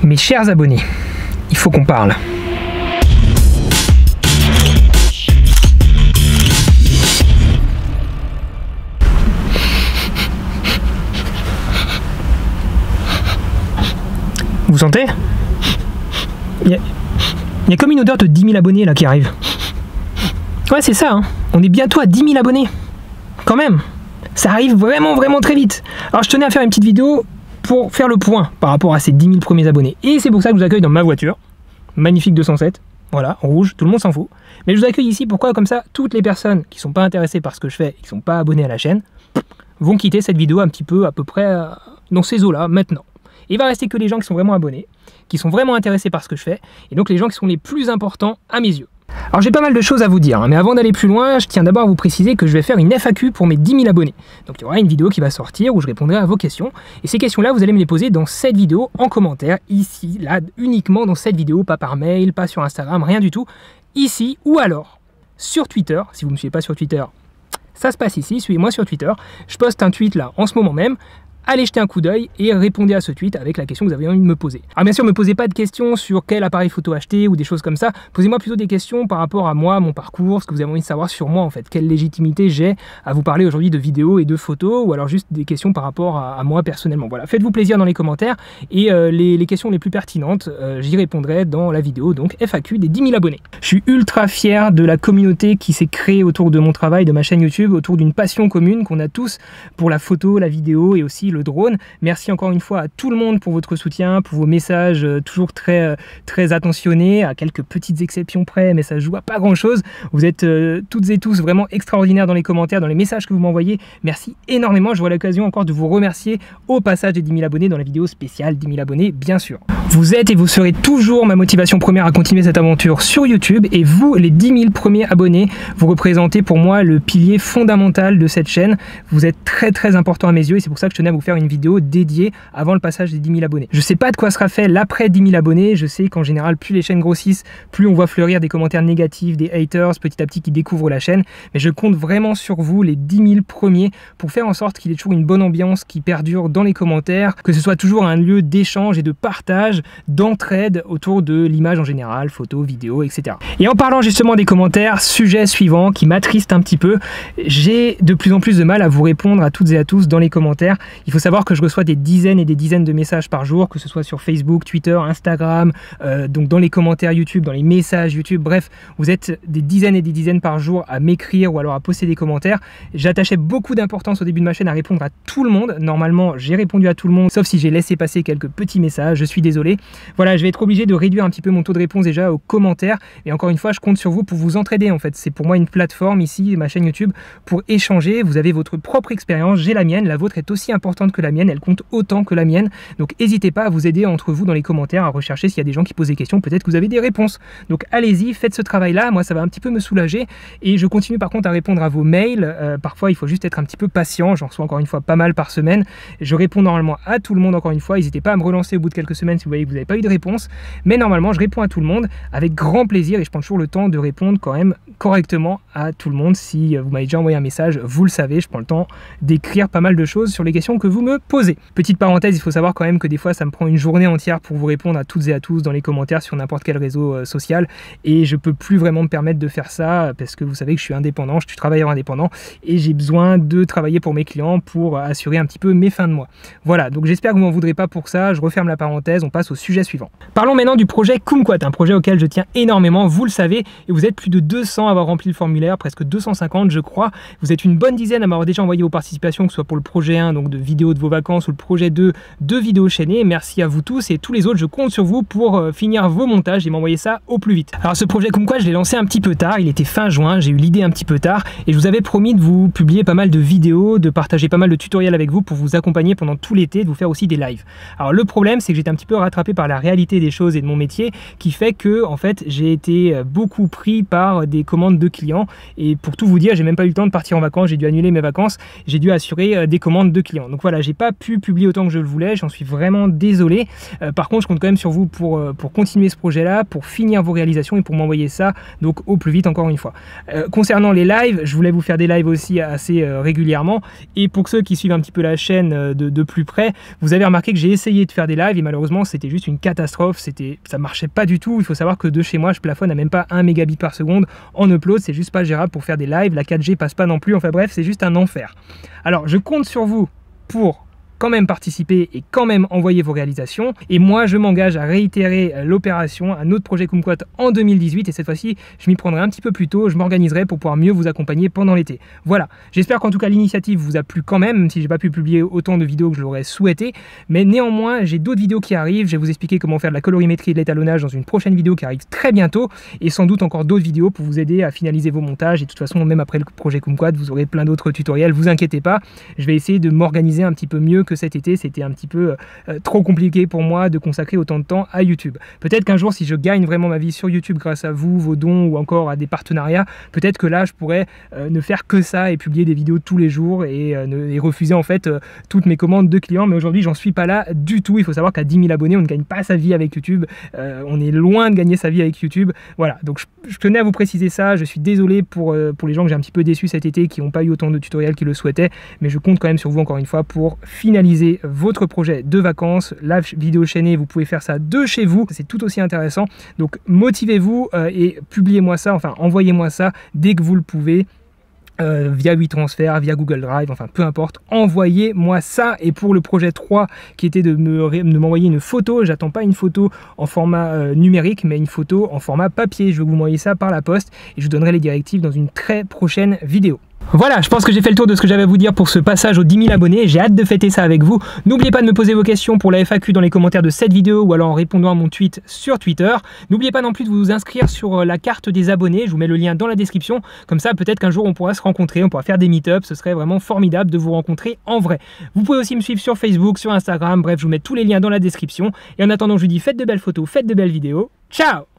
Mes chers abonnés, il faut qu'on parle. Vous sentez? Il y a comme une odeur de 10 000 abonnés là qui arrive. Ouais, c'est ça, hein. On est bientôt à 10 000 abonnés. Quand même. Ça arrive vraiment très vite. Alors je tenais à faire une petite vidéo pour faire le point par rapport à ces 10 000 premiers abonnés. Et c'est pour ça que je vous accueille dans ma voiture. Magnifique 207. Voilà, rouge, tout le monde s'en fout. Mais je vous accueille ici, pourquoi? Comme ça, toutes les personnes qui ne sont pas intéressées par ce que je fais et qui ne sont pas abonnées à la chaîne, vont quitter cette vidéo un petit peu, à peu près, dans ces eaux-là, maintenant. Et il va rester que les gens qui sont vraiment abonnés, qui sont vraiment intéressés par ce que je fais, et donc les gens qui sont les plus importants à mes yeux. Alors j'ai pas mal de choses à vous dire, hein, mais avant d'aller plus loin, je tiens d'abord à vous préciser que je vais faire une FAQ pour mes 10 000 abonnés. Donc il y aura une vidéo qui va sortir où je répondrai à vos questions. Et ces questions-là, vous allez me les poser dans cette vidéo, en commentaire, ici, là, uniquement dans cette vidéo, pas par mail, pas sur Instagram, rien du tout. Ici, ou alors sur Twitter, si vous ne me suivez pas sur Twitter, ça se passe ici, suivez-moi sur Twitter. Je poste un tweet là, en ce moment même. Allez jeter un coup d'œil et répondez à ce tweet avec la question que vous avez envie de me poser. Alors bien sûr, ne me posez pas de questions sur quel appareil photo acheter ou des choses comme ça. Posez-moi plutôt des questions par rapport à moi, mon parcours, ce que vous avez envie de savoir sur moi en fait. Quelle légitimité j'ai à vous parler aujourd'hui de vidéos et de photos, ou alors juste des questions par rapport à moi personnellement. Voilà, faites-vous plaisir dans les commentaires et les questions les plus pertinentes, j'y répondrai dans la vidéo, donc FAQ des 10 000 abonnés. Je suis ultra fier de la communauté qui s'est créée autour de mon travail, de ma chaîne YouTube, autour d'une passion commune qu'on a tous pour la photo, la vidéo et aussi le drone. Merci encore une fois à tout le monde pour votre soutien, pour vos messages toujours très attentionnés, à quelques petites exceptions près, mais ça joue à pas grand chose. Vous êtes toutes et tous vraiment extraordinaires dans les commentaires, dans les messages que vous m'envoyez. Merci énormément. Je vois l'occasion encore de vous remercier au passage des 10 000 abonnés dans la vidéo spéciale 10 000 abonnés, bien sûr. Vous êtes et vous serez toujours ma motivation première à continuer cette aventure sur YouTube, et vous, les 10 000 premiers abonnés, vous représentez pour moi le pilier fondamental de cette chaîne. Vous êtes très important à mes yeux, et c'est pour ça que je tenais à vous faire une vidéo dédiée avant le passage des 10 000 abonnés. Je sais pas de quoi sera fait l'après 10 000 abonnés, je sais qu'en général plus les chaînes grossissent, plus on voit fleurir des commentaires négatifs, des haters petit à petit qui découvrent la chaîne, mais je compte vraiment sur vous, les 10 000 premiers, pour faire en sorte qu'il y ait toujours une bonne ambiance qui perdure dans les commentaires, que ce soit toujours un lieu d'échange et de partage, d'entraide autour de l'image en général, photos, vidéos, etc. Et en parlant justement des commentaires, sujet suivant qui m'attriste un petit peu, j'ai de plus en plus de mal à vous répondre à toutes et à tous dans les commentaires. Il faut savoir que je reçois des dizaines et des dizaines de messages par jour, que ce soit sur Facebook, Twitter, Instagram, donc dans les commentaires YouTube, dans les messages YouTube, bref, vous êtes des dizaines et des dizaines par jour à m'écrire ou alors à poster des commentaires. J'attachais beaucoup d'importance au début de ma chaîne à répondre à tout le monde. Normalement, j'ai répondu à tout le monde, sauf si j'ai laissé passer quelques petits messages, je suis désolé. Voilà, je vais être obligé de réduire un petit peu mon taux de réponse déjà aux commentaires, et encore une fois, je compte sur vous pour vous entraider en fait. C'est pour moi une plateforme ici, ma chaîne YouTube, pour échanger. Vous avez votre propre expérience, j'ai la mienne, la vôtre est aussi importante que la mienne, elle compte autant que la mienne, donc n'hésitez pas à vous aider entre vous dans les commentaires, à rechercher s'il y a des gens qui posent des questions, peut-être que vous avez des réponses. Donc allez-y, faites ce travail-là, moi ça va un petit peu me soulager, et je continue par contre à répondre à vos mails. Parfois il faut juste être un petit peu patient, j'en reçois encore une fois pas mal par semaine, je réponds normalement à tout le monde encore une fois, n'hésitez pas à me relancer au bout de quelques semaines si vous voyez que vous n'avez pas eu de réponse, mais normalement je réponds à tout le monde avec grand plaisir, et je prends toujours le temps de répondre quand même correctement à tout le monde. Si vous m'avez déjà envoyé un message, vous le savez, je prends le temps d'écrire pas mal de choses sur les questions que vous me posez. Petite parenthèse, il faut savoir quand même que des fois ça me prend une journée entière pour vous répondre à toutes et à tous dans les commentaires sur n'importe quel réseau social, et je peux plus vraiment me permettre de faire ça parce que vous savez que je suis indépendant, je suis travailleur indépendant et j'ai besoin de travailler pour mes clients pour assurer un petit peu mes fins de mois. Voilà, donc j'espère que vous m'en voudrez pas pour ça, je referme la parenthèse, on passe au sujet suivant. Parlons maintenant du projet Kumquat, un projet auquel je tiens énormément, vous le savez, et vous êtes plus de 200 à avoir rempli le formulaire, presque 250 je crois. Vous êtes une bonne dizaine à m'avoir déjà envoyé vos participations, que ce soit pour le projet 1, donc de vidéos de vos vacances, ou le projet 2, de vidéos chaînées. Merci à vous tous, et tous les autres, je compte sur vous pour finir vos montages et m'envoyer ça au plus vite. Alors ce projet Kumquat, je l'ai lancé un petit peu tard, il était fin juin, j'ai eu l'idée un petit peu tard, et je vous avais promis de vous publier pas mal de vidéos, de partager pas mal de tutoriels avec vous pour vous accompagner pendant tout l'été, de vous faire aussi des lives. Alors le problème, c'est que j'étais un petit peu rattrapé par la réalité des choses et de mon métier, qui fait que en fait j'ai été beaucoup pris par des commandes de clients, et pour tout vous dire, j'ai même pas eu le temps de partir en vacances, j'ai dû annuler mes vacances, j'ai dû assurer des commandes de clients. Donc voilà, j'ai pas pu publier autant que je le voulais, j'en suis vraiment désolé. Par contre, je compte quand même sur vous pour continuer ce projet là, pour finir vos réalisations et pour m'envoyer ça donc au plus vite encore une fois. Concernant les lives, je voulais vous faire des lives aussi assez régulièrement, et pour ceux qui suivent un petit peu la chaîne de plus près, vous avez remarqué que j'ai essayé de faire des lives et malheureusement c'était c'était juste une catastrophe, ça marchait pas du tout. Il faut savoir que de chez moi, je plafonne à même pas 1 mégabit par seconde en upload, c'est juste pas gérable pour faire des lives, la 4G passe pas non plus, enfin bref, c'est juste un enfer. Alors, je compte sur vous pour quand même participer et quand même envoyer vos réalisations. Et moi, je m'engage à réitérer l'opération, un autre projet Kumquat en 2018. Et cette fois-ci, je m'y prendrai un petit peu plus tôt. Je m'organiserai pour pouvoir mieux vous accompagner pendant l'été. Voilà. J'espère qu'en tout cas, l'initiative vous a plu quand même si j'ai pas pu publier autant de vidéos que je l'aurais souhaité. Mais néanmoins, j'ai d'autres vidéos qui arrivent. Je vais vous expliquer comment faire de la colorimétrie et de l'étalonnage dans une prochaine vidéo qui arrive très bientôt. Et sans doute encore d'autres vidéos pour vous aider à finaliser vos montages. Et de toute façon, même après le projet Kumquat, vous aurez plein d'autres tutoriels. Vous inquiétez pas. Je vais essayer de m'organiser un petit peu mieux que cet été. C'était un petit peu trop compliqué pour moi de consacrer autant de temps à YouTube. Peut-être qu'un jour, si je gagne vraiment ma vie sur YouTube grâce à vous, vos dons ou encore à des partenariats, peut-être que là, je pourrais ne faire que ça et publier des vidéos tous les jours et refuser en fait toutes mes commandes de clients. Mais aujourd'hui, j'en suis pas là du tout. Il faut savoir qu'à 10 000 abonnés, on ne gagne pas sa vie avec YouTube. On est loin de gagner sa vie avec YouTube. Voilà, donc je tenais à vous préciser ça. Je suis désolé pour les gens que j'ai un petit peu déçus cet été, qui n'ont pas eu autant de tutoriels qu'ils le souhaitaient. Mais je compte quand même sur vous encore une fois pour finaliser votre projet de vacances. La vidéo chaînée, vous pouvez faire ça de chez vous, c'est tout aussi intéressant. Donc motivez-vous et publiez-moi ça, enfin envoyez-moi ça dès que vous le pouvez. Via WeTransfer, via Google Drive, enfin peu importe, envoyez-moi ça. Et pour le projet 3 qui était de m'envoyer une photo, j'attends pas une photo en format numérique mais une photo en format papier. Je vais vous envoyer ça par la poste et je vous donnerai les directives dans une très prochaine vidéo. Voilà, je pense que j'ai fait le tour de ce que j'avais à vous dire pour ce passage aux 10 000 abonnés. J'ai hâte de fêter ça avec vous. N'oubliez pas de me poser vos questions pour la FAQ dans les commentaires de cette vidéo ou alors en répondant à mon tweet sur Twitter. N'oubliez pas non plus de vous inscrire sur la carte des abonnés. Je vous mets le lien dans la description. Comme ça, peut-être qu'un jour on pourra se rencontrer, on pourra faire des meet-ups. Ce serait vraiment formidable de vous rencontrer en vrai. Vous pouvez aussi me suivre sur Facebook, sur Instagram. Bref, je vous mets tous les liens dans la description. Et en attendant, je vous dis faites de belles photos, faites de belles vidéos. Ciao!